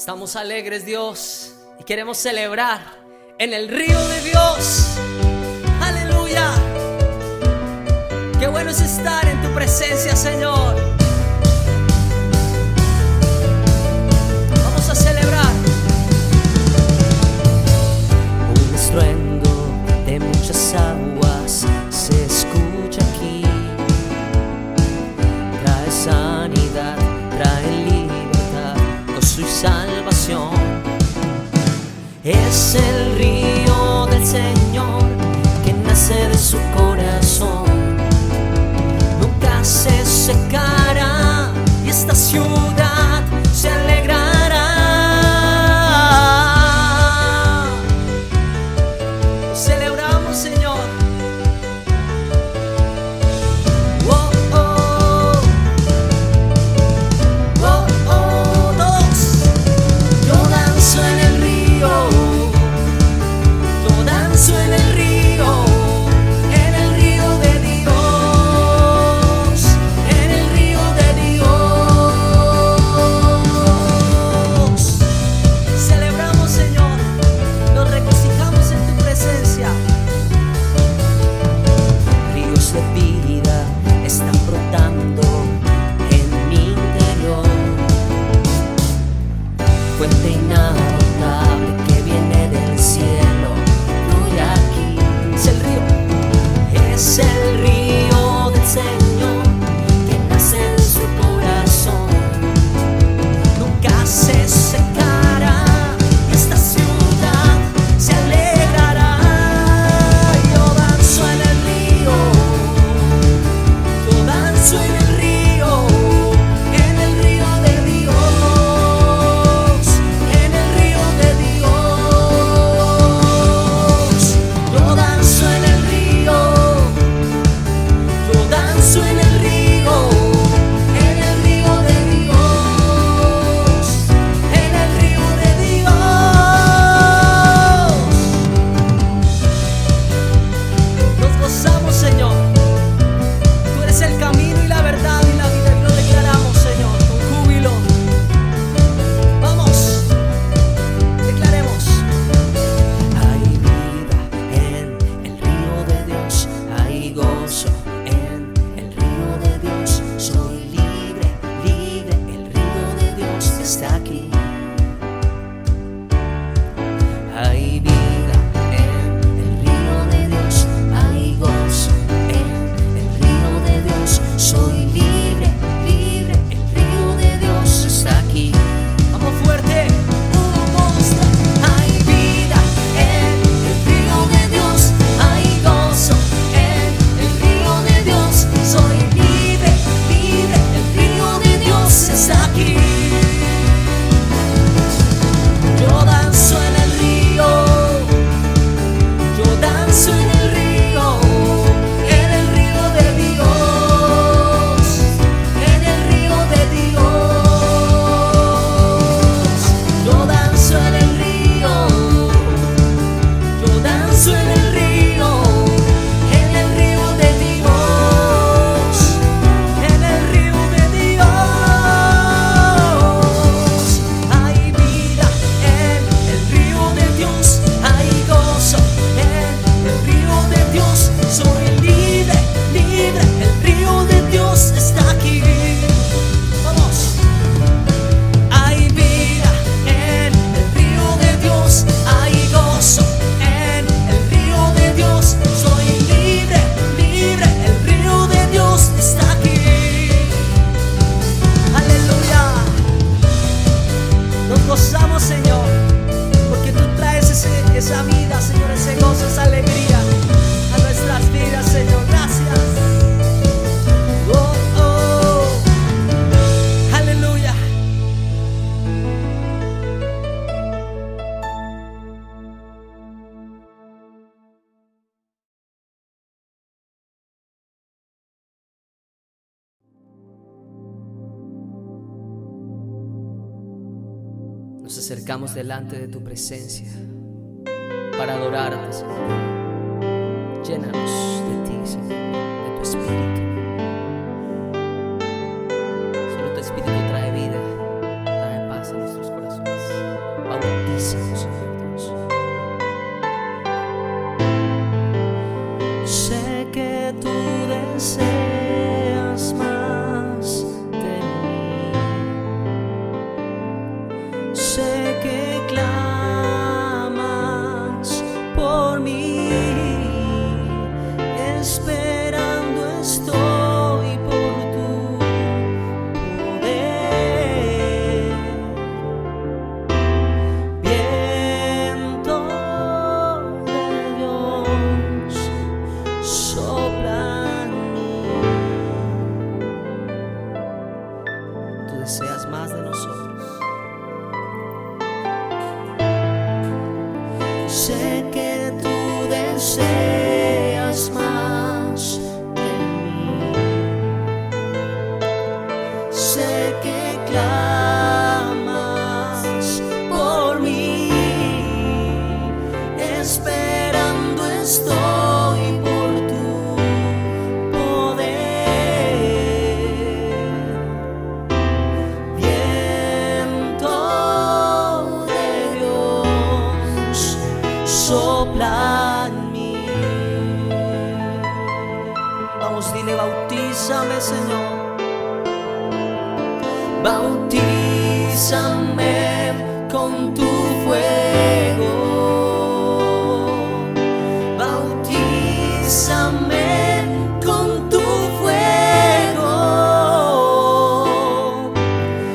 Estamos alegres, Dios, y queremos celebrar en el río de Dios. Aleluya. Qué bueno es estar en tu presencia, Señor. Vamos a celebrar. Un estruendo de muchas aguas se escucha aquí. Trae sanidad, trae libertad, gozo y salvación. Es el río del Señor que nace de su corazón. Nunca se secará y esta ciudad se alegrará. Celebramos, Señor. Todos. Yo danzo en el río, yo danzo en el río de Dios, en el río de Dios. Celebramos, Señor. Nos regocijamos en tu presencia. Ríos de vida están brotando en mi interior. Fuente inagotable que viene del cielo, fluye aquí. Es el río. Es el río del Señor que nace de su corazón. Nunca se secará y esta ciudad se alegrará. Yo danzo en el río, yo danzo en el río de Dios, en el río de Dios. Yo danzo en el río, yo danzo en el río de Dios, en el río de Dios. Nos gozamos, Señor. Tú eres el camino y la verdad y la vida. Y lo declaramos, Señor, con júbilo. Vamos. Declaremos. Hay vida en el río de Dios, hay gozo en el río de Dios. Soy libre, libre, el río de Dios está aquí. Hay vida en el río de Dios, hay gozo en el río de Dios. Soy libre, libre, el río de Dios está aquí. Vamos fuerte. Hay vida en el río de Dios, hay gozo en el río de Dios. Soy libre, libre, el río de Dios está aquí. Yo danzo en el río, yo danzo en el río de Dios, en el río de Dios. Yo danzo en el río, yo danzo en el río de Dios, En el río de Dios. hay vida en el río de Dios, hay gozo en el río de Dios. Soy libre, libre, el río de Dios está aquí. Vamos. Hay vida en el río de Dios, hay gozo en el río de Dios. Soy libre, libre, el río de Dios está aquí. Aleluya. Nos gozamos, Señor, porque tú traes esa vida, Señor, ese gozo, esa alegría a nuestras vidas, Señor. Gracias. Oh, oh. Aleluya. Nos acercamos delante de tu presencia para adorarte, Señor. Llénanos de ti, Señor, de tu espíritu. Solo tu espíritu trae vida, trae paz a nuestros corazones. deseas más de nosotros. Sé que tú deseas más de mí. Sé que clamas por mí. Esperando estoy por tu poder. Viento de Dios, sopla en mí. Vamos, dile, bautízame, Señor. Bautízame con tu fuego. Bautízame con tu fuego.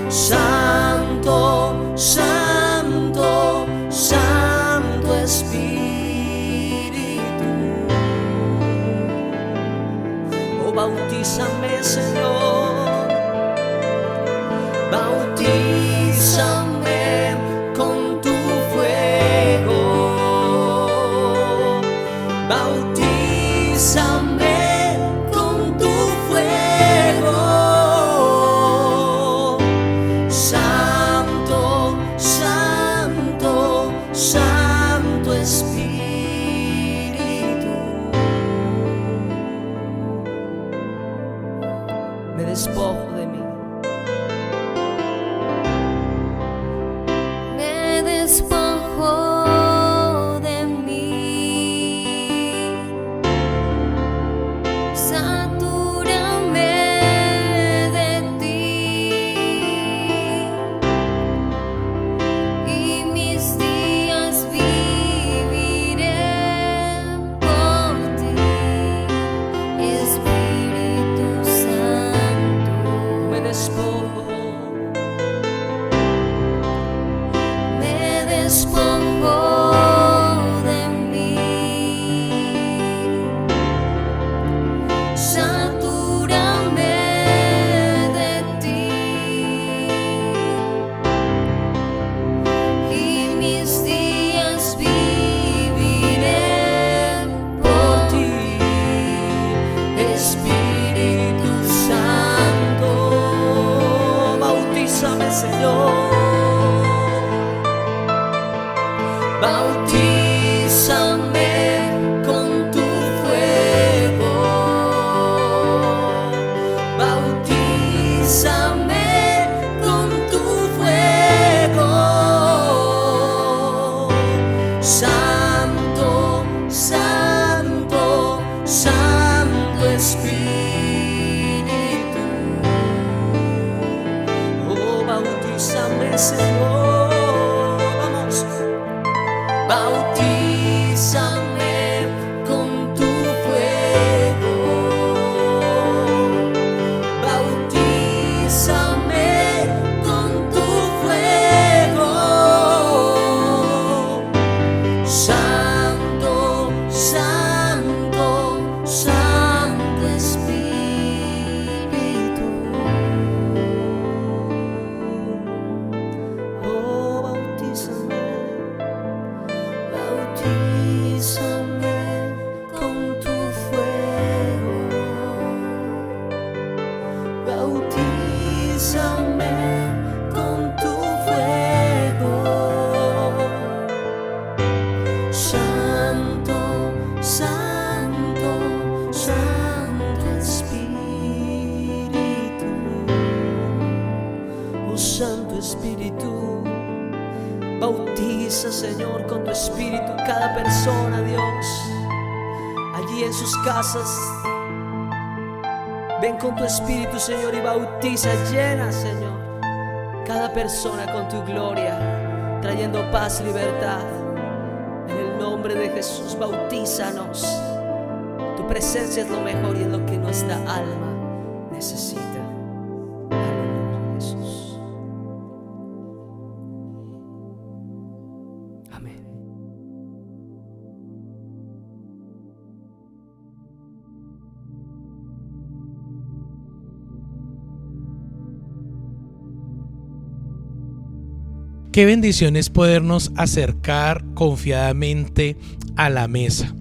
Santo, Santo, Santo Espíritu. Oh, bautízame, Señor. Bautízame con tu fuego. Bautízame con tu fuego. Santo, Santo, Santo Espíritu. Me despojo de mí. Me despojo de mí. Satúrame de ti. Y mis días viviré por ti, Espíritu Santo. Me despojo. Me despojo de mí. Satúrame de ti. Y mis días viviré por ti, Espíritu Santo. Bautízame, Señor. Bautízame con tu fuego. Bautízame con tu fuego. Santo, Santo, Santo Espíritu. Oh, bautízame, Señor. Vamos. Bautízame con tu fuego. Bautízame con tu fuego. Santo, Santo, Santo Espíritu. Oh, bautízame. Bautízame con tu fuego. Bautízame con tu fuego. Santo, Santo, Santo Espíritu. Oh, Santo Espíritu. Bautiza, Señor, con tu Espíritu cada persona, Dios, allí en sus casas. Ven con tu Espíritu, Señor, y bautiza, llena, Señor, cada persona con tu gloria, trayendo paz, libertad. En el nombre de Jesús, bautízanos. Tu presencia es lo mejor y es lo que nuestra alma necesita. En el nombre de Jesús. Amén. Qué bendición es podernos acercar confiadamente a la mesa.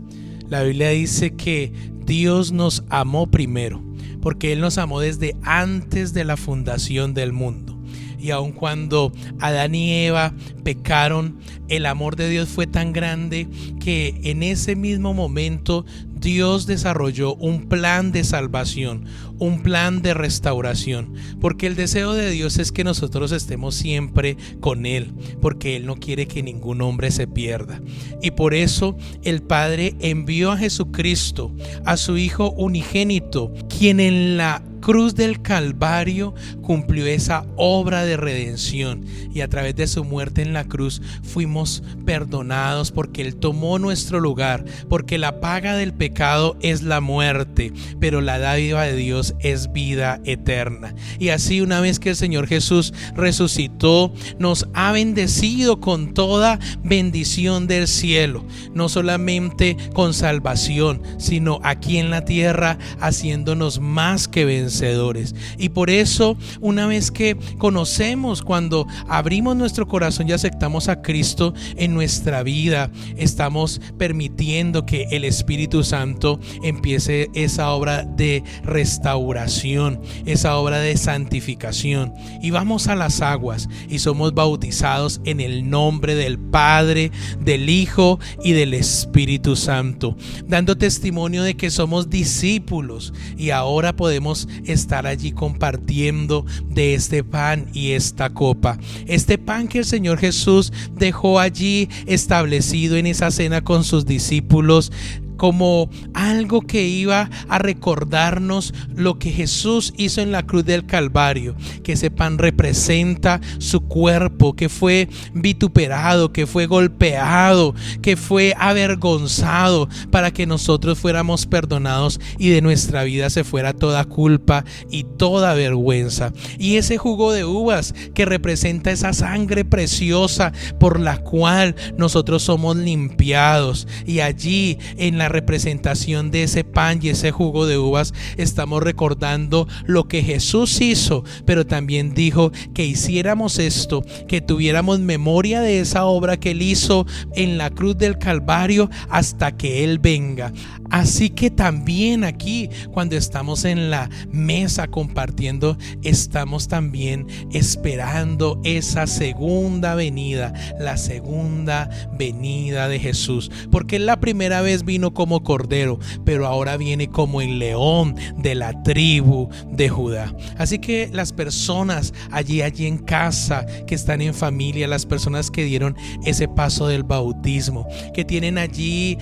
La Biblia dice que Dios nos amó primero, porque Él nos amó desde antes de la fundación del mundo. Y aun cuando Adán y Eva pecaron, el amor de Dios fue tan grande que en ese mismo momento Dios desarrolló un plan de salvación, un plan de restauración, porque el deseo de Dios es que nosotros estemos siempre con Él, porque Él no quiere que ningún hombre se pierda. Y por eso el Padre envió a Jesucristo, a su Hijo unigénito, quien en la cruz del Calvario cumplió esa obra de redención, y a través de su muerte en la cruz fuimos perdonados, porque Él tomó nuestro lugar, porque la paga del pecado es la muerte, pero la dádiva de Dios es vida eterna. Y así, una vez que el Señor Jesús resucitó, nos ha bendecido con toda bendición del cielo, no solamente con salvación, sino aquí en la tierra, haciéndonos más que vencedores. Y por eso, una vez que conocemos, cuando abrimos nuestro corazón y aceptamos a Cristo en nuestra vida, estamos permitiendo que el Espíritu Santo empiece esa obra de restauración, esa obra de santificación. Y vamos a las aguas y somos bautizados en el nombre del Padre, del Hijo y del Espíritu Santo, dando testimonio de que somos discípulos, y ahora podemos estar allí compartiendo de este pan y esta copa. Este pan que el Señor Jesús dejó allí establecido en esa cena con sus discípulos, como algo que iba a recordarnos lo que Jesús hizo en la cruz del Calvario, que ese pan representa su cuerpo, que fue vituperado, que fue golpeado, que fue avergonzado, para que nosotros fuéramos perdonados y de nuestra vida se fuera toda culpa y toda vergüenza. Y ese jugo de uvas, que representa esa sangre preciosa por la cual nosotros somos limpiados. Y allí, en la representación de ese pan y ese jugo de uvas, estamos recordando lo que Jesús hizo, pero también dijo que hiciéramos esto, que tuviéramos memoria de esa obra que Él hizo en la cruz del Calvario hasta que Él venga. Así que también aquí, cuando estamos en la mesa compartiendo, estamos también esperando esa segunda venida, la segunda venida de Jesús, porque Él la primera vez vino como cordero, pero ahora viene como el león de la tribu de Judá. Así que las personas allí en casa, que están en familia, las personas que dieron ese paso del bautismo, que tienen allí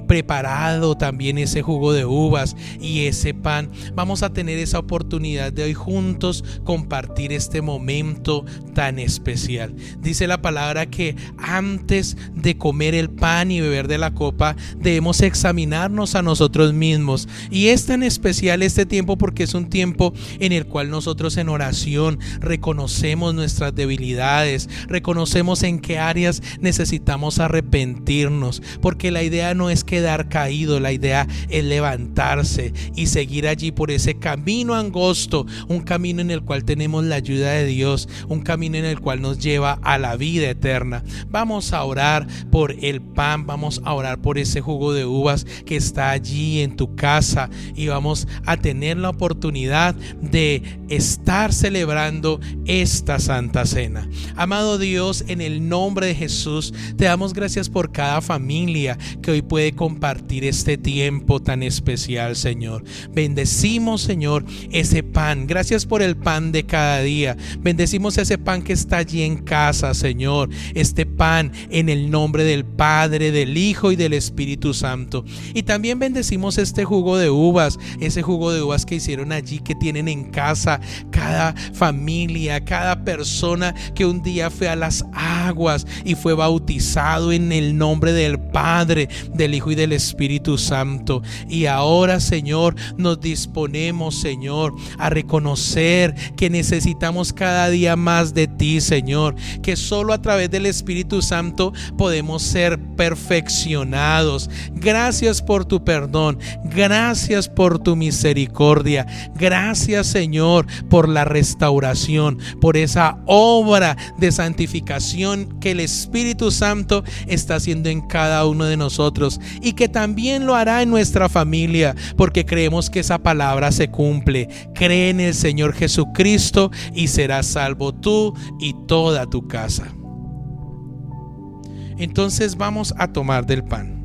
preparado también ese jugo de uvas y ese pan, vamos a tener esa oportunidad de hoy juntos compartir este momento tan especial. Dice la palabra que antes de comer el pan y beber de la copa, debemos examinarnos a nosotros mismos. Y es tan especial este tiempo porque es un tiempo en el cual nosotros en oración reconocemos nuestras debilidades, reconocemos en qué áreas necesitamos arrepentirnos, porque la idea no es quedar caído, la idea es levantarse y seguir allí por ese camino angosto, un camino en el cual tenemos la ayuda de Dios, un camino en el cual nos lleva a la vida eterna. Vamos a orar por el pan, vamos a orar por ese jugo de uvas que está allí en tu casa, y vamos a tener la oportunidad de estar celebrando esta Santa Cena. Amado Dios, en el nombre de Jesús, te damos gracias por cada familia que hoy puede compartir este tiempo tan especial, Señor. Bendecimos, Señor, ese pan. Gracias por el pan de cada día. Bendecimos ese pan que está allí en casa, Señor. Este pan en el nombre del Padre, del Hijo y del Espíritu Santo. Y también bendecimos este jugo de uvas, ese jugo de uvas que hicieron allí, que tienen en casa cada familia, cada persona que un día fue a las aguas y fue bautizado en el nombre del Padre, del Hijo y del Espíritu Santo. Y ahora, Señor, nos disponemos, Señor, a reconocer que necesitamos cada día más de ti, Señor, que solo a través del Espíritu Santo podemos ser perfeccionados. Gracias por tu perdón, gracias por tu misericordia, gracias Señor por la restauración, por esa obra de santificación que el Espíritu Santo está haciendo en cada uno de nosotros y que también lo hará en nuestra familia, porque creemos que esa palabra se cumple. Cree en el Señor Jesucristo y serás salvo tú y toda tu casa. Entonces vamos a tomar del pan.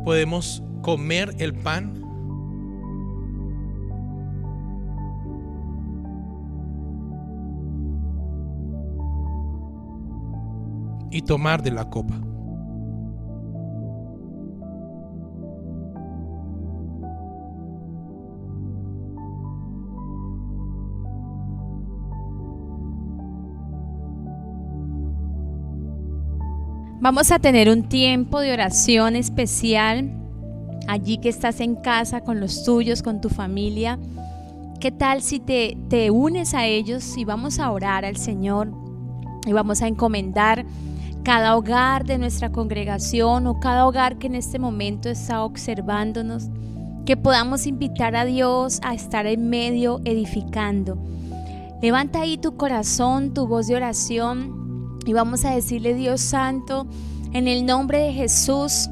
Podemos comer el pan y tomar de la copa. Vamos a tener un tiempo de oración especial allí que estás en casa con los tuyos, con tu familia. ¿Qué tal si te unes a ellos y vamos a orar al Señor y vamos a encomendar cada hogar de nuestra congregación o cada hogar que en este momento está observándonos, que podamos invitar a Dios a estar en medio edificando? Levanta ahí tu corazón, tu voz de oración y vamos a decirle: Dios Santo, en el nombre de Jesús,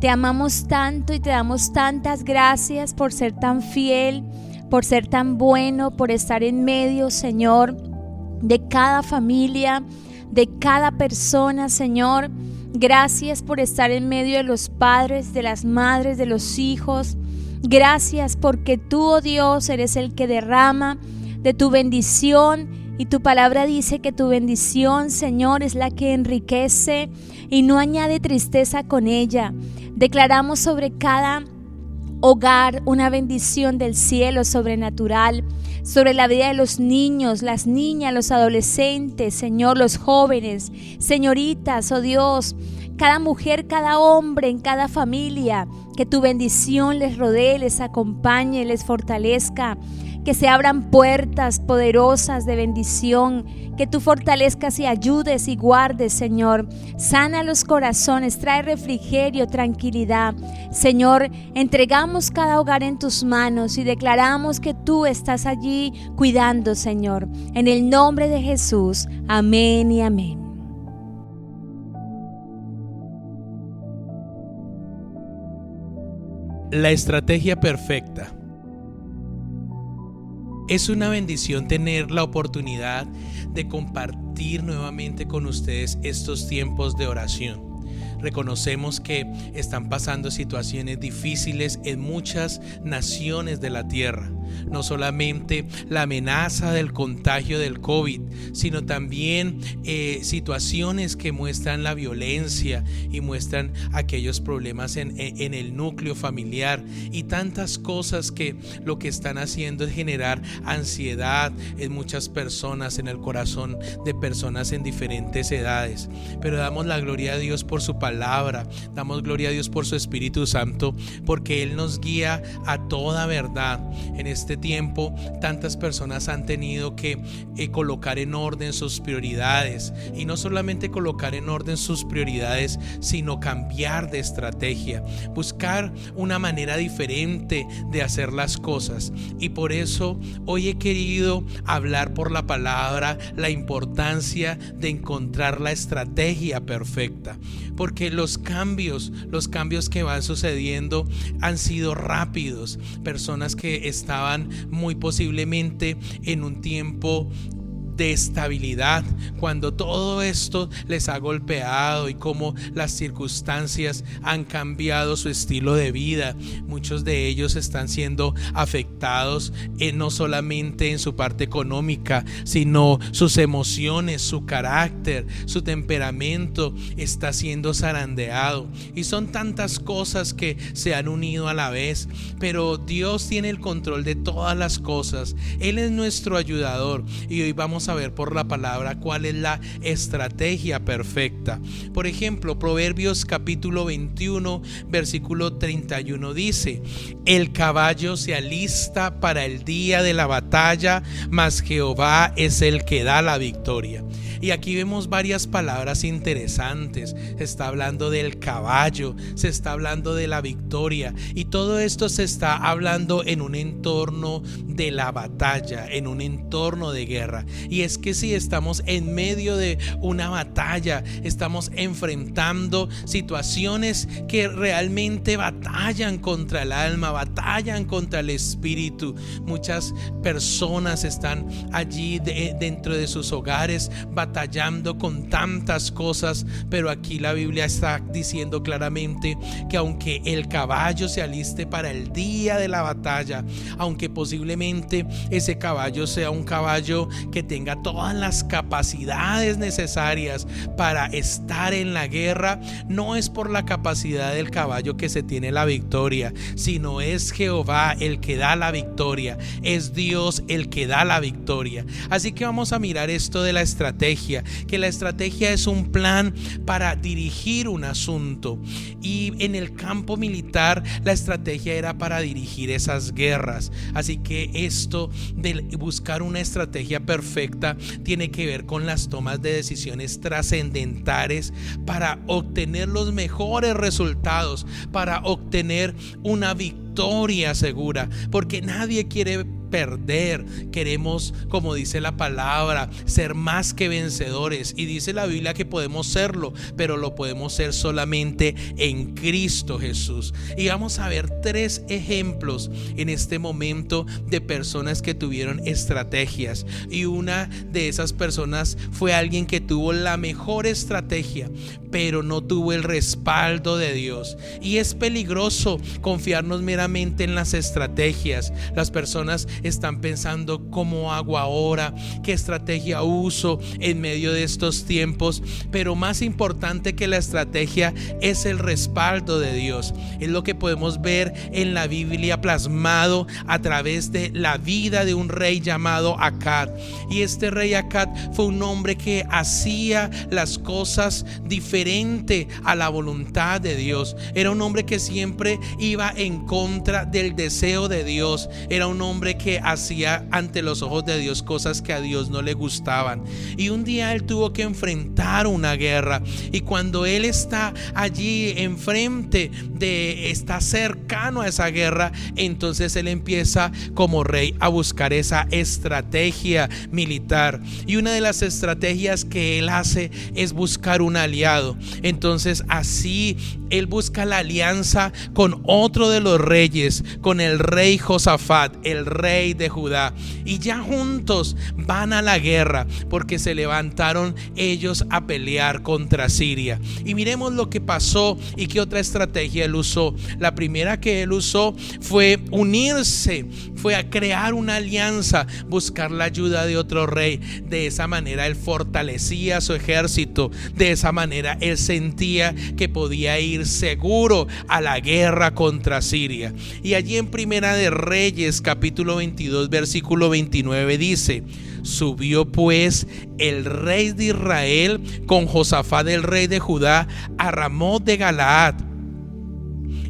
te amamos tanto y te damos tantas gracias por ser tan fiel, por ser tan bueno, por estar en medio, Señor, de cada familia, de cada persona, Señor. Gracias por estar en medio de los padres, de las madres, de los hijos. Gracias porque tú, oh Dios, eres el que derrama de tu bendición. Y tu palabra dice que tu bendición, Señor, es la que enriquece y no añade tristeza con ella. Declaramos sobre cada hogar una bendición del cielo sobrenatural, sobre la vida de los niños, las niñas, los adolescentes, Señor, los jóvenes, señoritas, oh Dios, cada mujer, cada hombre en cada familia. Que tu bendición les rodee, les acompañe, les fortalezca. Que se abran puertas poderosas de bendición, que tú fortalezcas y ayudes y guardes, Señor. Sana los corazones, trae refrigerio, tranquilidad. Señor, entregamos cada hogar en tus manos y declaramos que tú estás allí cuidando, Señor. En el nombre de Jesús, amén y amén. La estrategia perfecta. Es una bendición tener la oportunidad de compartir nuevamente con ustedes estos tiempos de oración. Reconocemos que están pasando situaciones difíciles en muchas naciones de la tierra. No solamente la amenaza del contagio del COVID, sino también situaciones que muestran la violencia y muestran aquellos problemas en el núcleo familiar y tantas cosas que lo que están haciendo es generar ansiedad en muchas personas, en el corazón de personas en diferentes edades. Pero damos la gloria a Dios por su palabra, damos gloria a Dios por su Espíritu Santo, porque Él nos guía a toda verdad. En este tiempo tantas personas han tenido que colocar en orden sus prioridades, y no solamente colocar en orden sus prioridades, sino cambiar de estrategia, buscar una manera diferente de hacer las cosas. Y por eso hoy he querido hablar por la palabra la importancia de encontrar la estrategia perfecta, porque los cambios que van sucediendo han sido rápidos. Personas que estaban muy posiblemente en un tiempo de estabilidad, cuando todo esto les ha golpeado y cómo las circunstancias han cambiado su estilo de vida. Muchos de ellos están siendo afectados no solamente en su parte económica, sino sus emociones, su carácter, su temperamento está siendo zarandeado, y son tantas cosas que se han unido a la vez. Pero Dios tiene el control de todas las cosas. Él es nuestro ayudador, y hoy vamos vamos a ver por la palabra cuál es la estrategia perfecta. Por ejemplo, Proverbios capítulo 21, versículo 31 dice: el caballo se alista para el día de la batalla, mas Jehová es el que da la victoria. Y aquí vemos varias palabras interesantes. Se está hablando del caballo, se está hablando de la victoria, y todo esto se está hablando en un entorno de la batalla, en un entorno de guerra. Y es que si estamos en medio de una batalla, estamos enfrentando situaciones que realmente batallan contra el alma, batallan contra el espíritu. Muchas personas están allí dentro de sus hogares batallando con tantas cosas, pero aquí la Biblia está diciendo claramente que aunque el caballo se aliste para el día de la batalla, aunque posiblemente ese caballo sea un caballo que tenga todas las capacidades necesarias para estar en la guerra, no es por la capacidad del caballo que se tiene la victoria, sino es Jehová el que da la victoria, es Dios el que da la victoria. Así que vamos a mirar esto de la estrategia, que la estrategia es un plan para dirigir un asunto, y en el campo militar la estrategia era para dirigir esas guerras. Así que esto de buscar una estrategia perfecta tiene que ver con las tomas de decisiones trascendentales para obtener los mejores resultados, para obtener una victoria segura, porque nadie quiere perder. Queremos, como dice la palabra, ser más que vencedores, y dice la Biblia que podemos serlo, pero lo podemos ser solamente en Cristo Jesús. Y vamos a ver 3 ejemplos en este momento de personas que tuvieron estrategias, y una de esas personas fue alguien que tuvo la mejor estrategia, pero no tuvo el respaldo de Dios. Y es peligroso confiarnos meramente en las estrategias. Las personas están pensando: ¿cómo hago ahora? ¿Qué estrategia uso en medio de estos tiempos? Pero más importante que la estrategia es el respaldo de Dios. Es lo que podemos ver en la Biblia plasmado a través de la vida de un rey llamado Acab. Y este rey Acab fue un hombre que hacía las cosas diferente a la voluntad de Dios. Era un hombre que siempre iba en contra del deseo de Dios. Era un hombre que hacía ante los ojos de Dios cosas que a Dios no le gustaban. Y un día él tuvo que enfrentar una guerra, y cuando él está allí enfrente está cercano a esa guerra, entonces él empieza como rey a buscar esa estrategia militar. Y una de las estrategias que él hace es buscar un aliado. Entonces así él busca la alianza con otro de los reyes, con el rey Josafat, el rey de Judá, y ya juntos van a la guerra, porque se levantaron ellos a pelear contra Siria. Y miremos lo que pasó y qué otra estrategia él usó. La primera que él usó fue unirse, fue a crear una alianza, buscar la ayuda de otro rey. De esa manera él fortalecía su ejército, de esa manera él sentía que podía ir seguro a la guerra contra Siria. Y allí en Primera de Reyes capítulo 22 versículo 29 dice: subió pues el rey de Israel con Josafat el rey de Judá a Ramot de Galaad.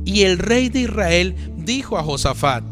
Y el rey de Israel dijo a Josafat: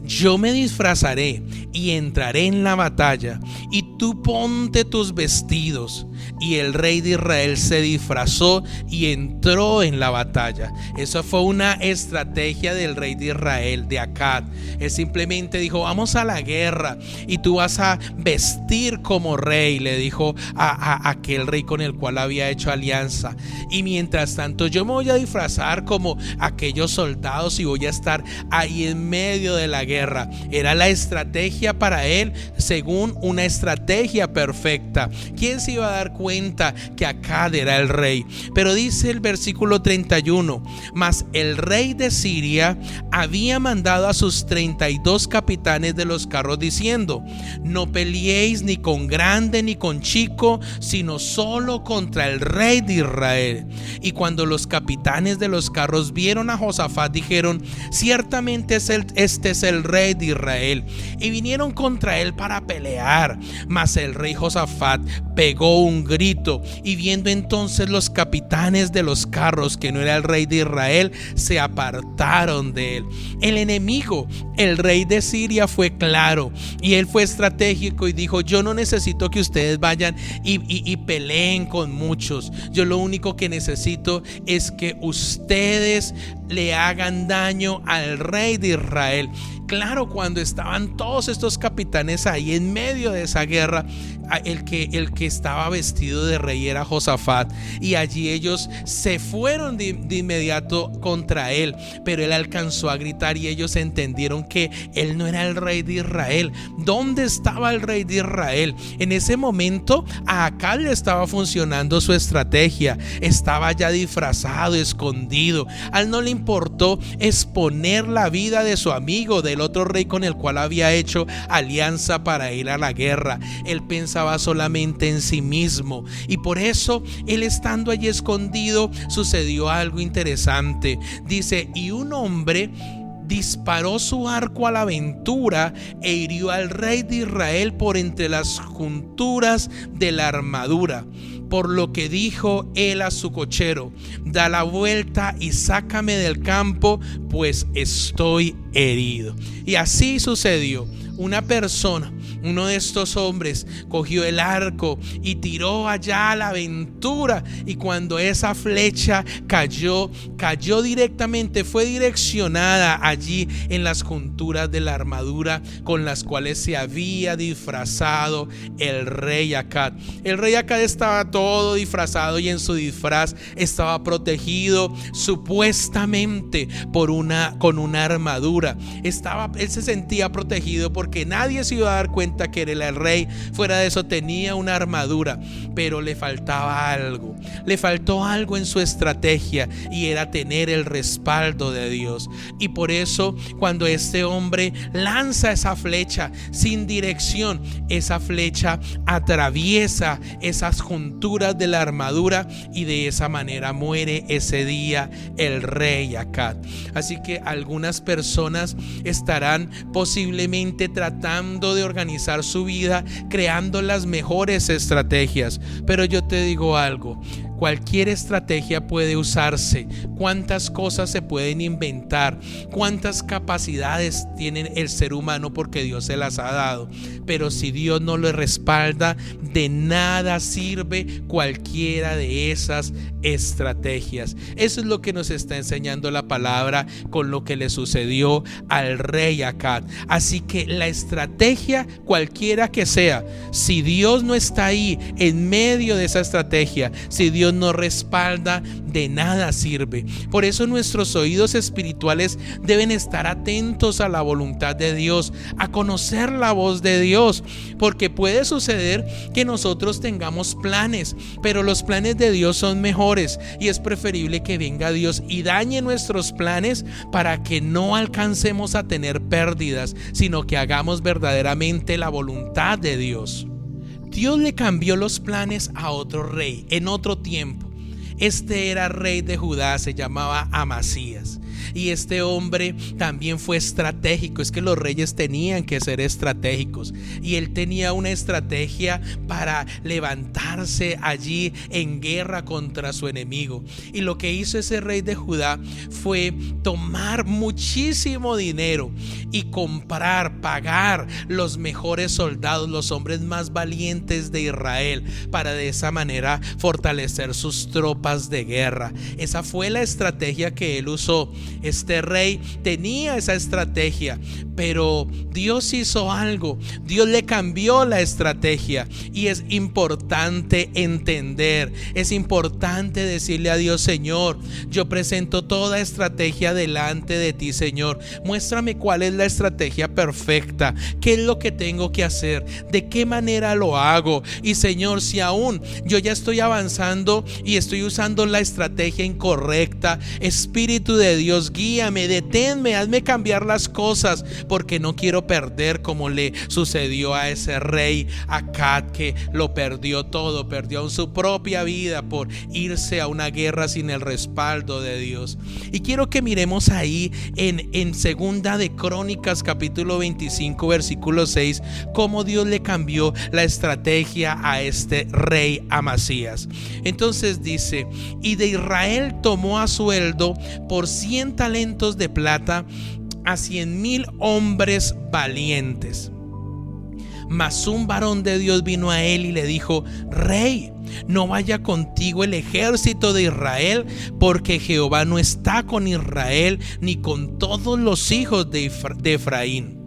yo me disfrazaré y entraré en la batalla, y tú ponte tus vestidos. Y el rey de Israel se disfrazó y entró en la batalla. Eso fue una estrategia del rey de Israel, de Acab. Él simplemente dijo: vamos a la guerra y tú vas a vestir como rey, le dijo a aquel rey con el cual había hecho alianza. Y mientras tanto yo me voy a disfrazar como aquellos soldados y voy a estar ahí en medio de la guerra. Era la estrategia para él, según una estrategia perfecta. ¿Quién se iba a dar cuenta que Acab era el rey? Pero dice el versículo 31: mas el rey de Siria había mandado a sus 32 capitanes de los carros diciendo: no peleéis ni con grande ni con chico, sino solo contra el rey de Israel. Y cuando los capitanes de los carros vieron a Josafat, dijeron: ciertamente este es el rey de Israel. Y vinieron contra él para pelear. Mas el rey Josafat pegó un grito, y viendo entonces los capitanes de los carros que no era el rey de Israel, se apartaron de él. El enemigo, el rey de Siria, fue claro, y él fue estratégico y dijo: yo no necesito que ustedes vayan y peleen con muchos. Yo lo único que necesito es que ustedes le hagan daño al rey de Israel. Claro, cuando estaban todos estos capitanes ahí en medio de esa guerra, el que estaba vestido de rey era Josafat, y allí ellos se fueron de inmediato contra él, pero él alcanzó a gritar y ellos entendieron que él no era el rey de Israel. ¿Dónde estaba el rey de Israel? En ese momento a Acab le estaba funcionando su estrategia, estaba ya disfrazado, escondido. A él no le importó exponer la vida de su amigo, del otro rey con el cual había hecho alianza para ir a la guerra. Él pensaba solamente en sí mismo, y por eso él, estando allí escondido, sucedió algo interesante. Dice: y un hombre disparó su arco a la aventura e hirió al rey de Israel por entre las junturas de la armadura. Por lo que dijo él a su cochero: da la vuelta y sácame del campo, pues estoy herido. Y así sucedió. Una persona, uno de estos hombres, cogió el arco y tiró allá a la aventura, y cuando esa flecha cayó directamente, fue direccionada allí en las junturas de la armadura con las cuales se había disfrazado el rey Acab. El rey Acab estaba todo disfrazado, y en su disfraz estaba protegido supuestamente con una armadura. Él se sentía protegido porque nadie se iba a dar cuenta que era el rey. Fuera de eso tenía una armadura, pero le faltaba algo. Le faltó algo en su estrategia, y era tener el respaldo de Dios. Y por eso, cuando este hombre lanza esa flecha sin dirección, esa flecha atraviesa esas junturas de la armadura, y de esa manera muere ese día el rey Acab. Así que algunas personas estarán posiblemente tratando de organizar su vida, creando las mejores estrategias, pero yo te digo algo: cualquier estrategia puede usarse. Cuántas cosas se pueden inventar, cuántas capacidades tiene el ser humano, porque Dios se las ha dado, pero si Dios no lo respalda, de nada sirve cualquiera de esas estrategias. Eso es lo que nos está enseñando la palabra con lo que le sucedió al rey Acab. Así que la estrategia, cualquiera que sea, si Dios no está ahí en medio de esa estrategia, si Dios no respalda, de nada sirve. Por eso nuestros oídos espirituales deben estar atentos a la voluntad de Dios, a conocer la voz de Dios, porque puede suceder que nosotros tengamos planes, pero los planes de Dios son mejores, y es preferible que venga Dios y dañe nuestros planes para que no alcancemos a tener pérdidas, sino que hagamos verdaderamente la voluntad de Dios. Dios le cambió los planes a otro rey en otro tiempo. Este era rey de Judá, se llamaba Amasías. Y este hombre también fue estratégico. Es que los reyes tenían que ser estratégicos, y él tenía una estrategia para levantarse allí en guerra contra su enemigo. Y lo que hizo ese rey de Judá fue tomar muchísimo dinero y pagar los mejores soldados, los hombres más valientes de Israel, para de esa manera fortalecer sus tropas de guerra. Esa fue la estrategia que él usó. Este rey tenía esa estrategia, pero Dios hizo algo. Dios le cambió la estrategia, y es importante entender, es importante decirle a Dios: Señor, yo presento toda estrategia delante de ti, Señor. Muéstrame cuál es la estrategia perfecta, qué es lo que tengo que hacer, de qué manera lo hago. Y Señor, si aún yo ya estoy avanzando y estoy usando la estrategia incorrecta, Espíritu de Dios, guíame, deténme, hazme cambiar las cosas, porque no quiero perder como le sucedió a ese rey Acab, que lo perdió todo, perdió su propia vida por irse a una guerra sin el respaldo de Dios. Y quiero que miremos ahí en Segunda de Crónicas capítulo 25 versículo 6 cómo Dios le cambió la estrategia a este rey Amasías. Entonces dice: y de Israel tomó a sueldo por 100 talentos de plata a 100,000 hombres valientes. Mas un varón de Dios vino a él y le dijo: Rey, no vaya contigo el ejército de Israel, porque Jehová no está con Israel ni con todos los hijos de Efraín.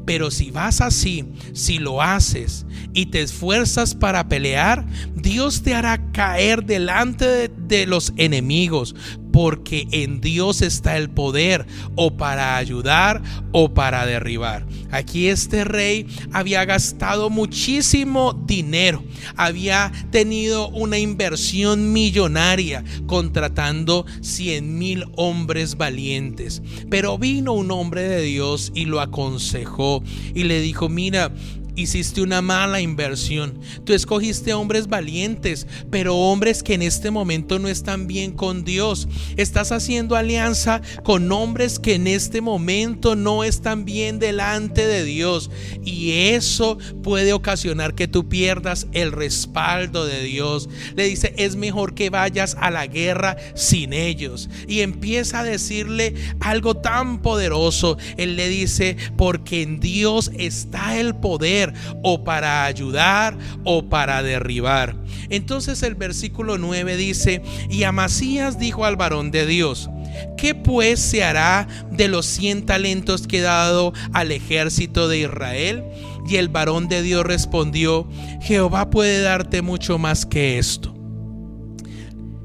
Pero si vas así, si lo haces y te esfuerzas para pelear, Dios te hará caer delante de los enemigos, porque en Dios está el poder, o para ayudar o para derribar. Aquí este rey había gastado muchísimo dinero, había tenido una inversión millonaria contratando 100,000 hombres valientes. Pero vino un hombre de Dios y lo aconsejó y le dijo: mira, hiciste una mala inversión. Tú escogiste hombres valientes, pero hombres que en este momento no están bien con Dios. Estás haciendo alianza con hombres que en este momento no están bien delante de Dios, y eso puede ocasionar que tú pierdas el respaldo de Dios. Le dice: es mejor que vayas a la guerra sin ellos. Y empieza a decirle algo tan poderoso. Él le dice: porque en Dios está el poder, o para ayudar o para derribar. Entonces el versículo 9 dice: y Amasías dijo al varón de Dios: ¿qué pues se hará de los 100 talentos que he dado al ejército de Israel? Y el varón de Dios respondió: Jehová puede darte mucho más que esto.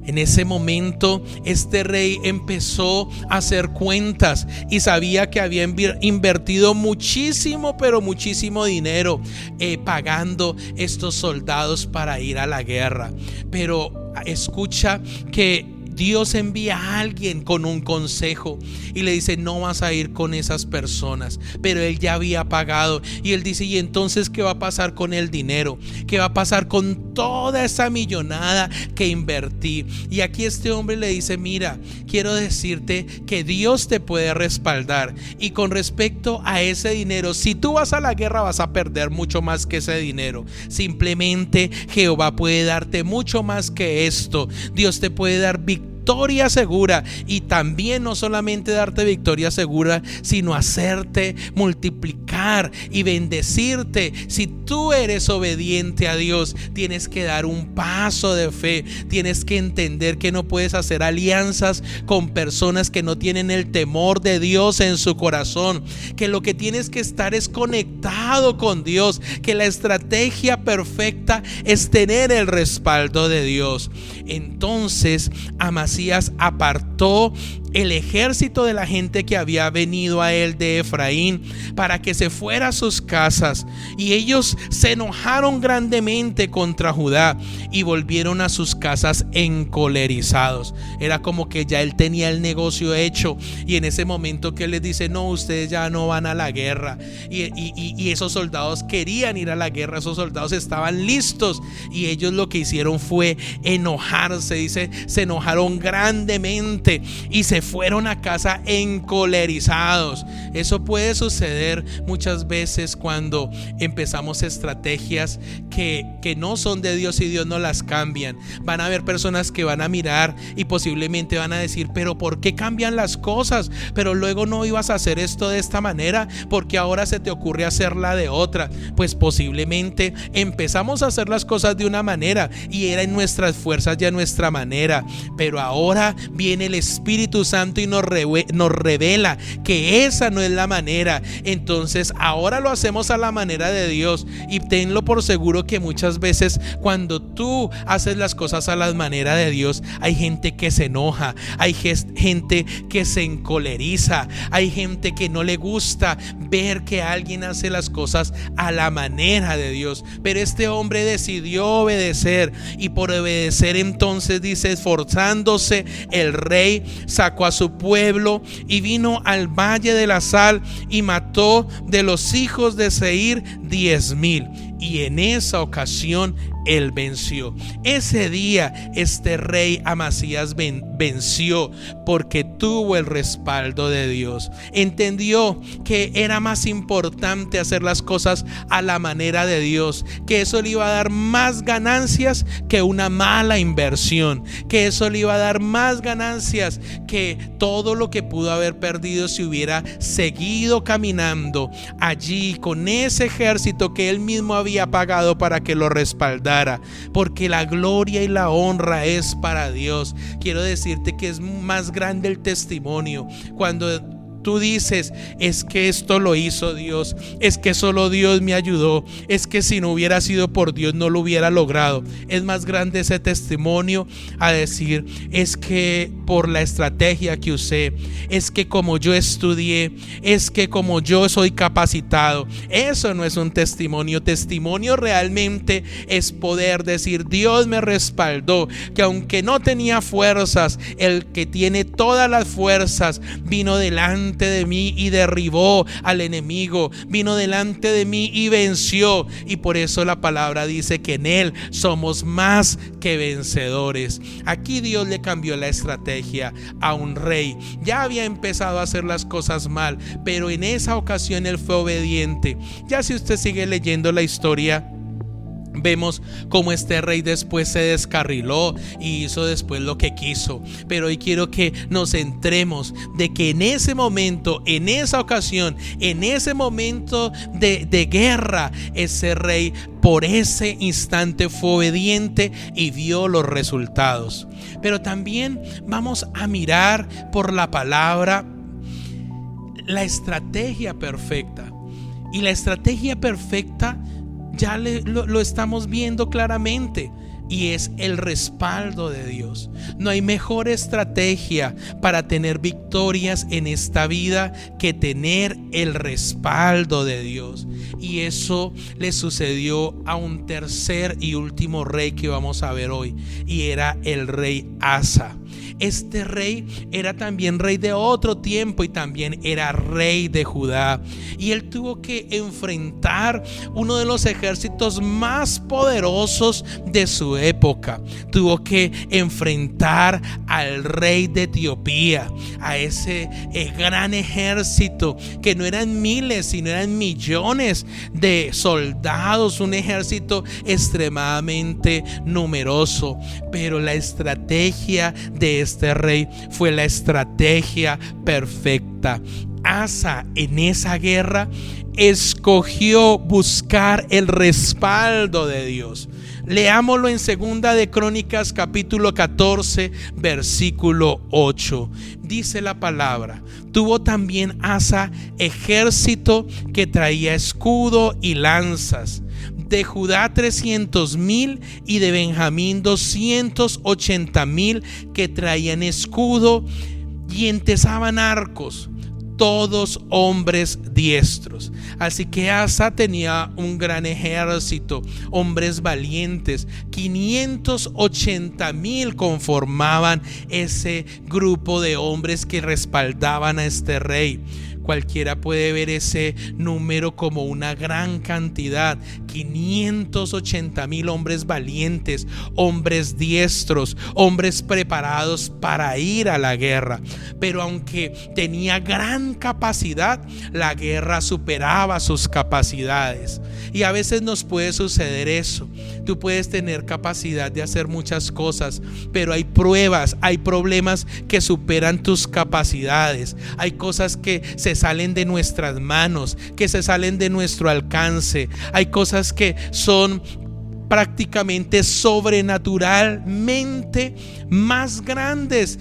En ese momento este rey empezó a hacer cuentas y sabía que había invertido muchísimo, pero muchísimo dinero pagando estos soldados para ir a la guerra. Pero escucha que Dios envía a alguien con un consejo y le dice: no vas a ir con esas personas. Pero él ya había pagado, y él dice: ¿y entonces qué va a pasar con el dinero? ¿Qué va a pasar con toda esa millonada que invertí? Y aquí este hombre le dice: mira, quiero decirte que Dios te puede respaldar, y con respecto a ese dinero, si tú vas a la guerra vas a perder mucho más que ese dinero. Simplemente Jehová puede darte mucho más que esto. Dios te puede dar victoria segura, y también no solamente darte victoria segura, sino hacerte multiplicar y bendecirte. Si tú eres obediente a Dios, tienes que dar un paso de fe. Tienes que entender que no puedes hacer alianzas con personas que no tienen el temor de Dios en su corazón, que lo que tienes que estar es conectado con Dios, que la estrategia perfecta es tener el respaldo de Dios. Entonces Amasías apartó el ejército de la gente que había venido a él de Efraín para que se fuera a sus casas, y ellos se enojaron grandemente contra Judá y volvieron a sus casas encolerizados. Era como que ya él tenía el negocio hecho, y en ese momento que él les dice: no, ustedes ya no van a la guerra, y esos soldados querían ir a la guerra, esos soldados estaban listos, y ellos lo que hicieron fue enojarse. Dice: se enojaron grandemente y se fueron a casa encolerizados. Eso puede suceder muchas veces cuando empezamos estrategias que no son de Dios y Dios no las cambian. Van a haber personas que van a mirar y posiblemente van a decir: pero ¿por qué cambian las cosas? Pero luego no ibas a hacer esto de esta manera, porque ahora se te ocurre hacerla de otra. Pues posiblemente empezamos a hacer las cosas de una manera y era en nuestras fuerzas y a nuestra manera, pero ahora viene el Espíritu Santo y nos revela que esa no es la manera. Entonces ahora lo hacemos a la manera de Dios, y tenlo por seguro que muchas veces cuando tú haces las cosas a la manera de Dios, hay gente que se enoja, hay gente que se encoleriza, hay gente que no le gusta ver que alguien hace las cosas a la manera de Dios. Pero este hombre decidió obedecer, y por obedecer entonces dice, esforzándose, el rey sacó a su pueblo y vino al valle de la sal y mató de los hijos de Seir 10,000. Y en esa ocasión él venció. Ese día este rey Amasías venció porque tuvo el respaldo de Dios. Entendió que era más importante hacer las cosas a la manera de Dios, que eso le iba a dar más ganancias que una mala inversión, que eso le iba a dar más ganancias que todo lo que pudo haber perdido si hubiera seguido caminando allí con ese ejército que él mismo había pagado para que lo respaldara, porque la gloria y la honra es para Dios. Quiero decirte que es más grande el testimonio cuando tú dices, es que esto lo hizo Dios, es que solo Dios me ayudó, es que si no hubiera sido por Dios no lo hubiera logrado. Es más grande ese testimonio a decir, es que por la estrategia que usé, es que como yo estudié, es que como yo soy capacitado. Eso no es un testimonio. Testimonio realmente es poder decir, Dios me respaldó, que aunque no tenía fuerzas, el que tiene todas las fuerzas vino delante de mí y derribó al enemigo, vino delante de mí y venció. Y por eso la palabra dice que en él somos más que vencedores. Aquí Dios le cambió la estrategia a un rey. Ya había empezado a hacer las cosas mal, pero en esa ocasión él fue obediente. Ya si usted sigue leyendo la historia, vemos cómo este rey después se descarriló y hizo después lo que quiso. Pero hoy quiero que nos centremos de que en ese momento, en esa ocasión, en ese momento de guerra, ese rey por ese instante fue obediente y vio los resultados. Pero también vamos a mirar por la palabra la estrategia perfecta. Y la estrategia perfecta ya lo estamos viendo claramente, y es el respaldo de Dios. No hay mejor estrategia para tener victorias en esta vida que tener el respaldo de Dios. Y eso le sucedió a un tercer y último rey que vamos a ver hoy, y era el rey Asa. Este rey era también rey de otro tiempo y también era rey de Judá, y él tuvo que enfrentar uno de los ejércitos más poderosos de su época. Tuvo que enfrentar al rey de Etiopía, a ese gran ejército que no eran miles sino eran millones de soldados, un ejército extremadamente numeroso. Pero la estrategia de este rey fue la estrategia perfecta. Asa en esa guerra escogió buscar el respaldo de Dios. Leámoslo en Segunda de Crónicas capítulo 14 versículo 8. Dice la palabra: tuvo también Asa ejército que traía escudo y lanzas, de Judá 300,000 y de Benjamín 280,000 que traían escudo y entesaban arcos, todos hombres diestros. Así que Asa tenía un gran ejército, hombres valientes. 580,000 conformaban ese grupo de hombres que respaldaban a este rey. Cualquiera puede ver ese número como una gran cantidad. 580,000 hombres valientes, hombres diestros, hombres preparados para ir a la guerra. Pero aunque tenía gran capacidad, la guerra superaba sus capacidades. Y a veces nos puede suceder eso. Tú puedes tener capacidad de hacer muchas cosas, pero hay pruebas, hay problemas que superan tus capacidades. Hay cosas que se salen de nuestras manos, que se salen de nuestro alcance. Hay cosas que son prácticamente sobrenaturalmente más grandes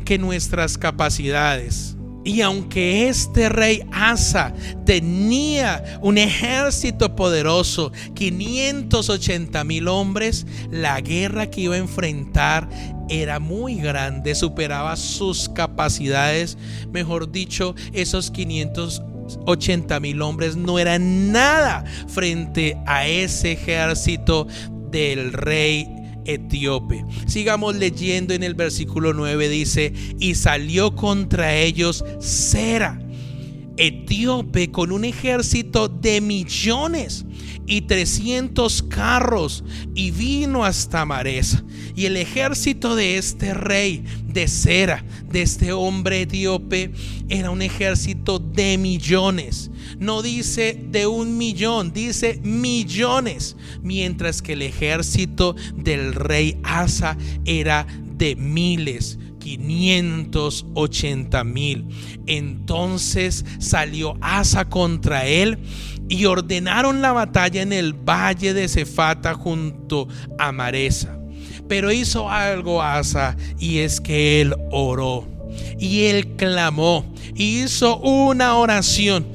que nuestras capacidades. Y aunque este rey Asa tenía un ejército poderoso, 580,000 hombres, la guerra que iba a enfrentar era muy grande, superaba sus capacidades. Mejor dicho, esos 580,000 80,000 hombres no eran nada frente a ese ejército del rey etíope. Sigamos leyendo. En el versículo 9 dice: y salió contra ellos Sera, etíope, con un ejército de millones y 300 carros, y vino hasta Maresa. Y el ejército de este rey de Sera, de este hombre etíope, era un ejército de millones. No dice de 1 millón, dice millones. Mientras que el ejército del rey Asa era de miles, 580,000. Entonces salió Asa contra él y ordenaron la batalla en el valle de Cefata junto a Maresa. Pero hizo algo Asa, y es que él oró y él clamó y hizo una oración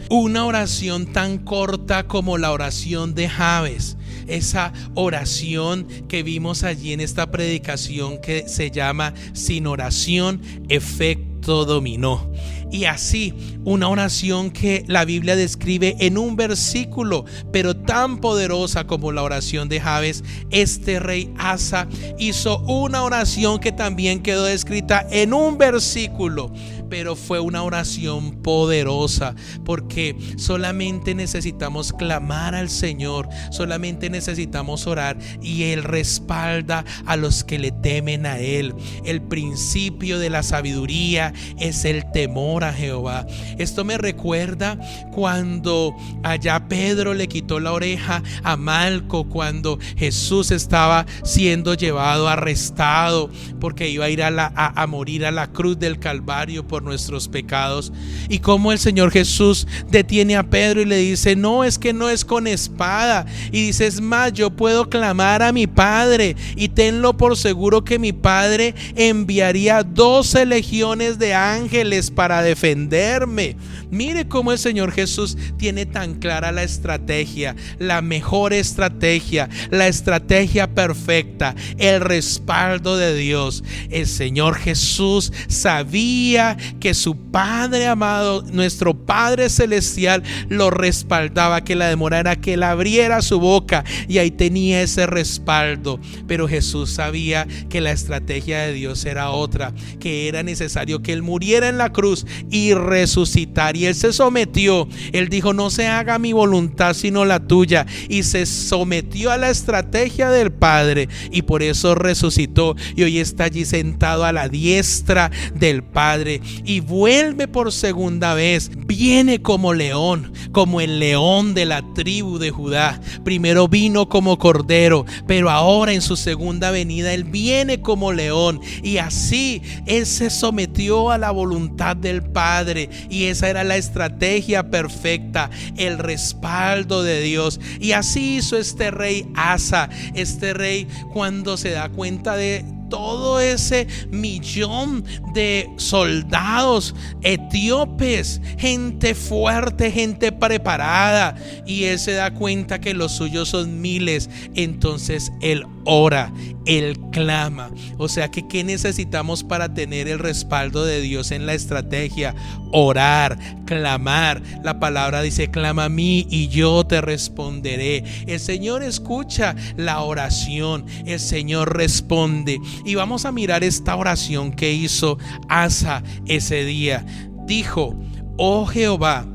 tan corta como la oración de Jabes. Esa oración que vimos allí en esta predicación, que se llama sin oración, efecto dominó. Y así, una oración que la Biblia describe en un versículo, pero tan poderosa como la oración de Jabes, este rey Asa hizo una oración que también quedó descrita en un versículo, pero fue una oración poderosa, porque solamente necesitamos clamar al Señor, solamente necesitamos orar, y Él respalda a los que le temen a Él. El principio de la sabiduría es el temor a Jehová. Esto me recuerda cuando allá Pedro le quitó la oreja a Malco, cuando Jesús estaba siendo llevado, arrestado, porque iba a ir a morir a la cruz del Calvario por nuestros pecados, y como el Señor Jesús detiene a Pedro y le dice: no, es que no es con espada, y dice: es más, yo puedo clamar a mi Padre, y tenlo por seguro que mi Padre enviaría 12 legiones de ángeles para defenderme. Mire cómo el Señor Jesús tiene tan clara la estrategia, la mejor estrategia, la estrategia perfecta, el respaldo de Dios. El Señor Jesús sabía que su Padre amado, nuestro Padre celestial, lo respaldaba, que la demora era que Él abriera su boca, y ahí tenía ese respaldo. Pero Jesús sabía que la estrategia de Dios era otra, que era necesario que Él muriera en la cruz y resucitar. Y Él se sometió. Él dijo: no se haga mi voluntad sino la tuya, y se sometió a la estrategia del Padre, y por eso resucitó, y hoy está allí sentado a la diestra del Padre, y vuelve por segunda vez. Viene como león, como el león de la tribu de Judá. Primero vino como cordero, pero ahora en su segunda venida Él viene como león, y así Él se sometió a la voluntad del Padre, y esa era la estrategia perfecta, el respaldo de Dios. Y así hizo este rey Asa. Este rey, cuando se da cuenta de todo ese millón de soldados etíopes, gente fuerte, gente preparada, y él se da cuenta que los suyos son miles, entonces él ora, él clama. O sea que ¿qué necesitamos para tener el respaldo de Dios en la estrategia? Orar, clamar. La palabra dice: clama a mí y yo te responderé. El Señor escucha la oración, el Señor responde. Y vamos a mirar esta oración que hizo Asa ese día. Dijo: oh Jehová,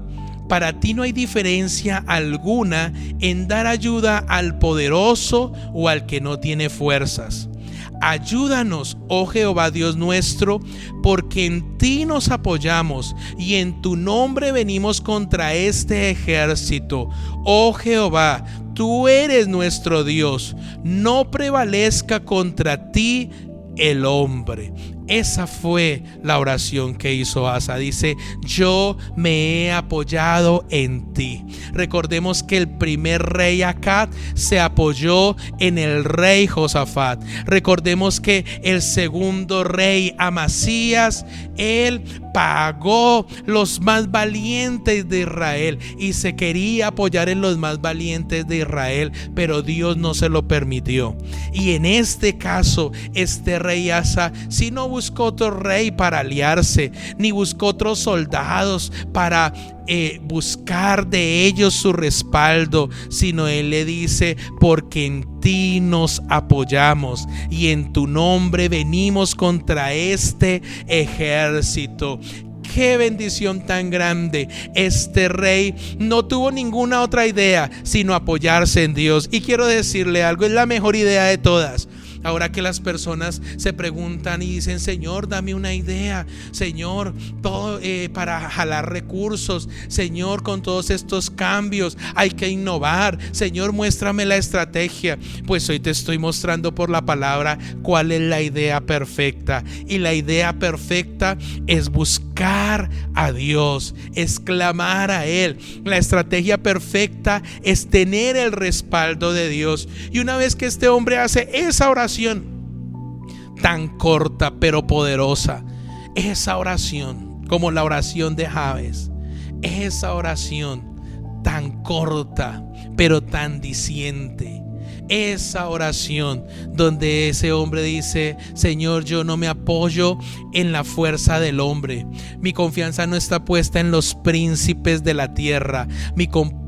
para ti no hay diferencia alguna en dar ayuda al poderoso o al que no tiene fuerzas. Ayúdanos, oh Jehová Dios nuestro, porque en ti nos apoyamos y en tu nombre venimos contra este ejército. Oh Jehová, tú eres nuestro Dios, no prevalezca contra ti el hombre. Esa fue la oración que hizo Asa. Dice: yo me he apoyado en ti. Recordemos que el primer rey Acab se apoyó en el rey Josafat. Recordemos que el segundo rey Amasías, él pagó los más valientes de Israel y se quería apoyar en los más valientes de Israel, pero Dios no se lo permitió. Y en este caso, este rey Asa, si no buscó buscó otro rey para aliarse, ni buscó otros soldados para buscar de ellos su respaldo, sino él le dice: porque en ti nos apoyamos y en tu nombre venimos contra este ejército. Qué bendición tan grande. Este rey no tuvo ninguna otra idea sino apoyarse en Dios. Y quiero decirle algo, es la mejor idea de todas. Ahora que las personas se preguntan y dicen: Señor, dame una idea, Señor, todo para jalar recursos, Señor, con todos estos cambios hay que innovar, Señor, muéstrame la estrategia. Pues hoy te estoy mostrando por la palabra cuál es la idea perfecta. Y la idea perfecta es buscar a Dios, es clamar a Él. La estrategia perfecta es tener el respaldo de Dios. Y una vez que este hombre hace esa oración tan corta pero poderosa, esa oración como la oración de Jabes, esa oración tan corta pero tan diciente, esa oración donde ese hombre dice: Señor, yo no me apoyo en la fuerza del hombre, mi confianza no está puesta en los príncipes de la tierra, mi confianza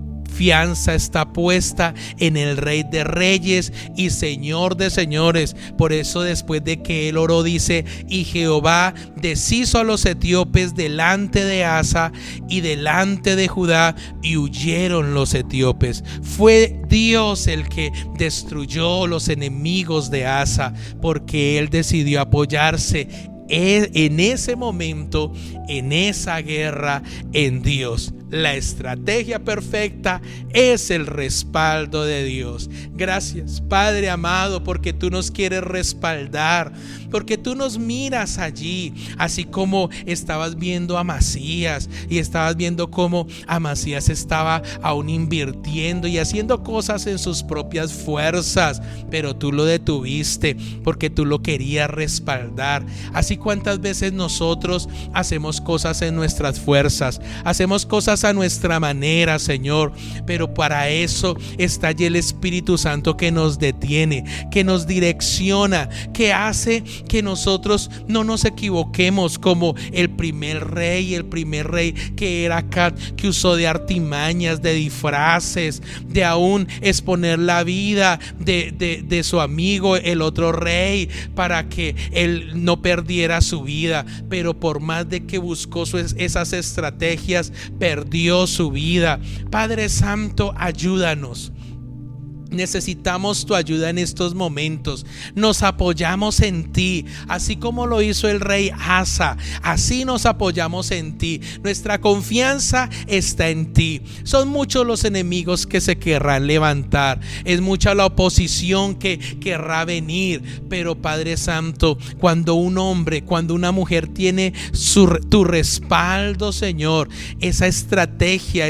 está puesta en el Rey de Reyes y Señor de Señores. Por eso, después de que él oró, dice: y Jehová deshizo a los etíopes delante de Asa y delante de Judá, y huyeron los etíopes. Fue Dios el que destruyó los enemigos de Asa, porque él decidió apoyarse en ese momento, en esa guerra, en Dios. La estrategia perfecta es el respaldo de Dios. Gracias, Padre amado, porque tú nos quieres respaldar, porque tú nos miras allí, así como estabas viendo a Amasías y estabas viendo cómo Amasías estaba aún invirtiendo y haciendo cosas en sus propias fuerzas, pero tú lo detuviste porque tú lo querías respaldar. Así, cuántas veces nosotros hacemos cosas en nuestras fuerzas, hacemos cosas a nuestra manera, Señor, pero para eso está allí el Espíritu Santo que nos detiene, que nos direcciona, que hace que nosotros no nos equivoquemos como el primer rey que era Acab, que usó de artimañas, de disfraces, de aún exponer la vida de su amigo, el otro rey, para que él no perdiera su vida. Pero por más de que buscó esas estrategias, perdió su vida. Padre Santo, ayúdanos. Necesitamos tu ayuda en estos momentos. Nos apoyamos en ti, así como lo hizo el rey Asa. Así nos apoyamos en ti. Nuestra confianza está en ti. Son muchos los enemigos que se querrán levantar, es mucha la oposición que querrá venir, pero Padre Santo, cuando un hombre, cuando una mujer tiene tu respaldo, Señor, esa estrategia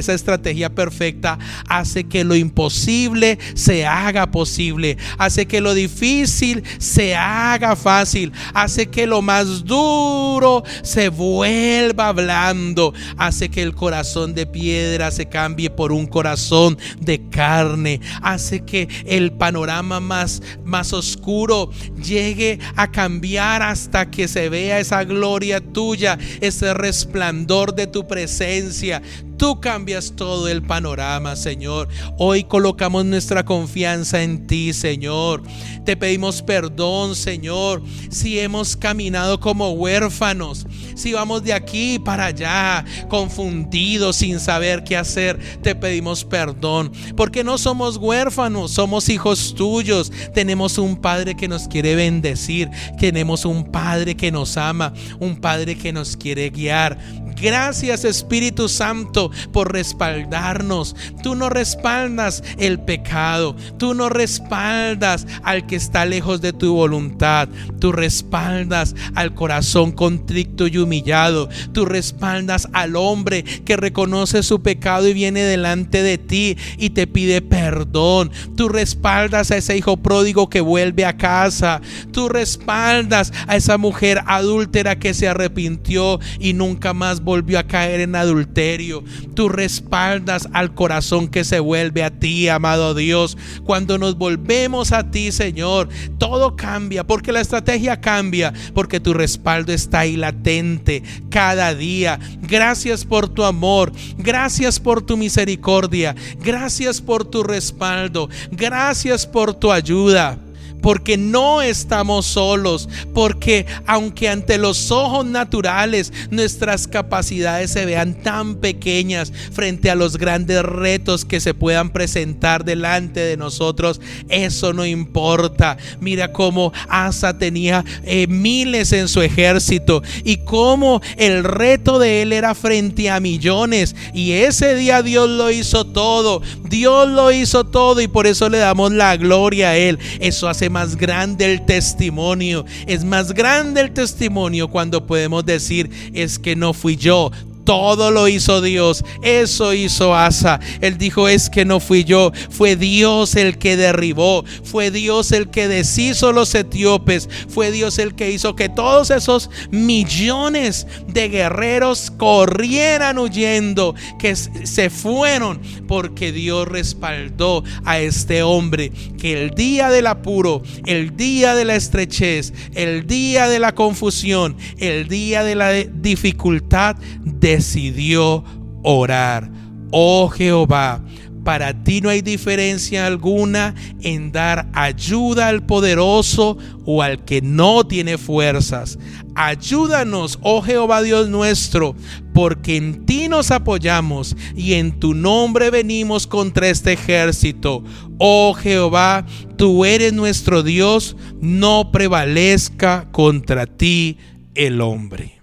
perfecta hace que lo imposible se haga posible, hace que lo difícil se haga fácil, hace que lo más duro se vuelva blando, hace que el corazón de piedra se cambie por un corazón de carne, hace que el panorama más oscuro llegue a cambiar hasta que se vea esa gloria tuya, ese resplandor de tu presencia. Tú cambias todo el panorama, Señor. Hoy colocamos nuestra confianza en ti, Señor. Te pedimos perdón, Señor, si hemos caminado como huérfanos, si vamos de aquí para allá confundidos sin saber qué hacer. Te pedimos perdón, porque no somos huérfanos, somos hijos tuyos. Tenemos un Padre que nos quiere bendecir, tenemos un Padre que nos ama, un Padre que nos quiere guiar. Gracias, Espíritu Santo, por respaldarnos. Tú no respaldas el pecado, tú no respaldas al que está lejos de tu voluntad, tú respaldas al corazón contrito y humillado, tú respaldas al hombre que reconoce su pecado y viene delante de ti y te pide perdón. Tú respaldas a ese hijo pródigo que vuelve a casa, tú respaldas a esa mujer adúltera que se arrepintió y nunca más volvió a caer en adulterio. tú respaldas al corazón que se vuelve a ti, amado Dios. Cuando nos volvemos a ti, Señor, todo cambia, porque la estrategia cambia, porque tu respaldo está ahí latente cada día. Gracias por tu amor, gracias por tu misericordia, gracias por tu respaldo, gracias por tu ayuda. Porque no estamos solos, porque aunque ante los ojos naturales nuestras capacidades se vean tan pequeñas frente a los grandes retos que se puedan presentar delante de nosotros, eso no importa. Mira cómo Asa tenía miles en su ejército y cómo el reto de él era frente a millones, y ese día Dios lo hizo todo, Dios lo hizo todo, y por eso le damos la gloria a él. Eso hace más grande el testimonio. Es más grande el testimonio cuando podemos decir: es que no fui yo, todo lo hizo Dios. Eso hizo Asa. Él dijo: es que no fui yo, fue Dios el que derribó, fue Dios el que deshizo los etíopes, fue Dios el que hizo que todos esos millones de guerreros corrieran huyendo, que se fueron, porque Dios respaldó a este hombre que el día del apuro, el día de la estrechez, el día de la confusión, el día de la dificultad, decidió orar. Oh Jehová, para ti no hay diferencia alguna en dar ayuda al poderoso o al que no tiene fuerzas. Ayúdanos, oh Jehová Dios nuestro, porque en ti nos apoyamos y en tu nombre venimos contra este ejército. Oh Jehová, tú eres nuestro Dios, no prevalezca contra ti el hombre.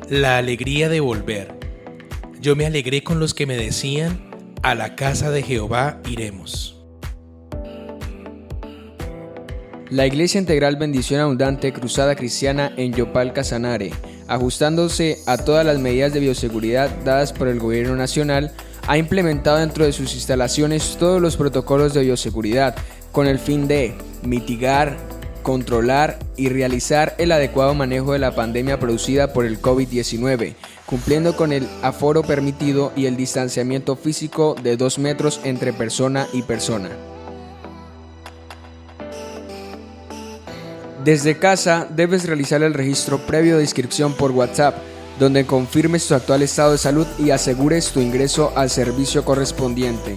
La alegría de volver. Yo me alegré con los que me decían: a la casa de Jehová iremos. La Iglesia Integral Bendición Abundante Cruzada Cristiana en Yopal, Casanare, ajustándose a todas las medidas de bioseguridad dadas por el Gobierno Nacional, ha implementado dentro de sus instalaciones todos los protocolos de bioseguridad con el fin de mitigar, controlar y realizar el adecuado manejo de la pandemia producida por el COVID-19, cumpliendo con el aforo permitido y el distanciamiento físico de 2 metros entre persona y persona. Desde casa debes realizar el registro previo de inscripción por WhatsApp, donde confirmes tu actual estado de salud y asegures tu ingreso al servicio correspondiente.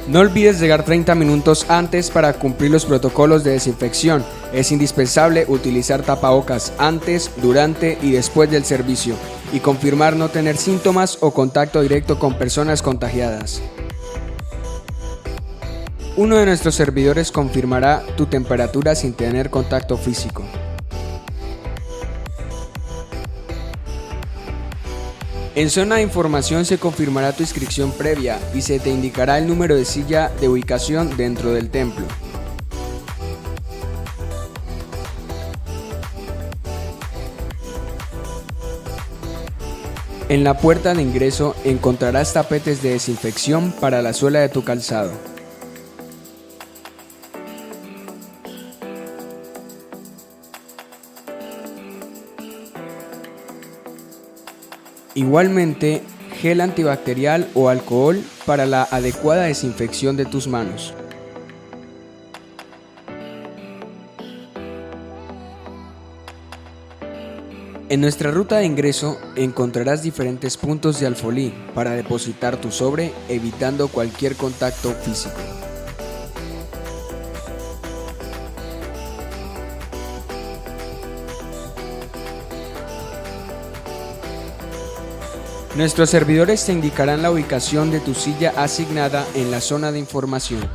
No olvides llegar 30 minutos antes para cumplir los protocolos de desinfección. Es indispensable utilizar tapabocas antes, durante y después del servicio y confirmar no tener síntomas o contacto directo con personas contagiadas. Uno de nuestros servidores confirmará tu temperatura sin tener contacto físico. En zona de información se confirmará tu inscripción previa y se te indicará el número de silla de ubicación dentro del templo. En la puerta de ingreso encontrarás tapetes de desinfección para la suela de tu calzado. Igualmente, gel antibacterial o alcohol para la adecuada desinfección de tus manos. En nuestra ruta de ingreso encontrarás diferentes puntos de alfolí para depositar tu sobre, evitando cualquier contacto físico. Nuestros servidores te indicarán la ubicación de tu silla asignada en la zona de información.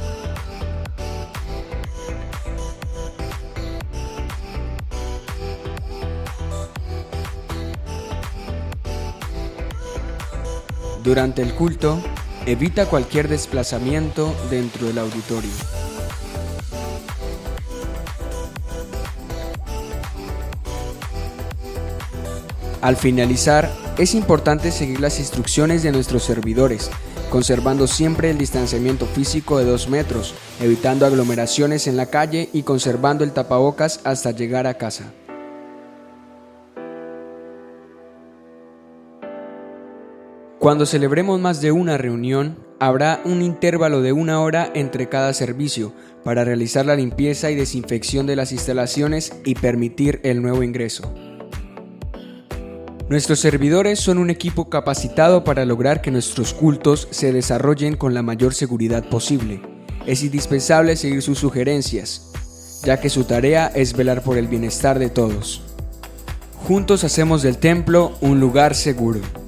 Durante el culto, evita cualquier desplazamiento dentro del auditorio. Al finalizar, es importante seguir las instrucciones de nuestros servidores, conservando siempre el distanciamiento físico de 2 metros, evitando aglomeraciones en la calle y conservando el tapabocas hasta llegar a casa. Cuando celebremos más de una reunión, habrá un intervalo de 1 hora entre cada servicio para realizar la limpieza y desinfección de las instalaciones y permitir el nuevo ingreso. Nuestros servidores son un equipo capacitado para lograr que nuestros cultos se desarrollen con la mayor seguridad posible. Es indispensable seguir sus sugerencias, ya que su tarea es velar por el bienestar de todos. Juntos hacemos del templo un lugar seguro.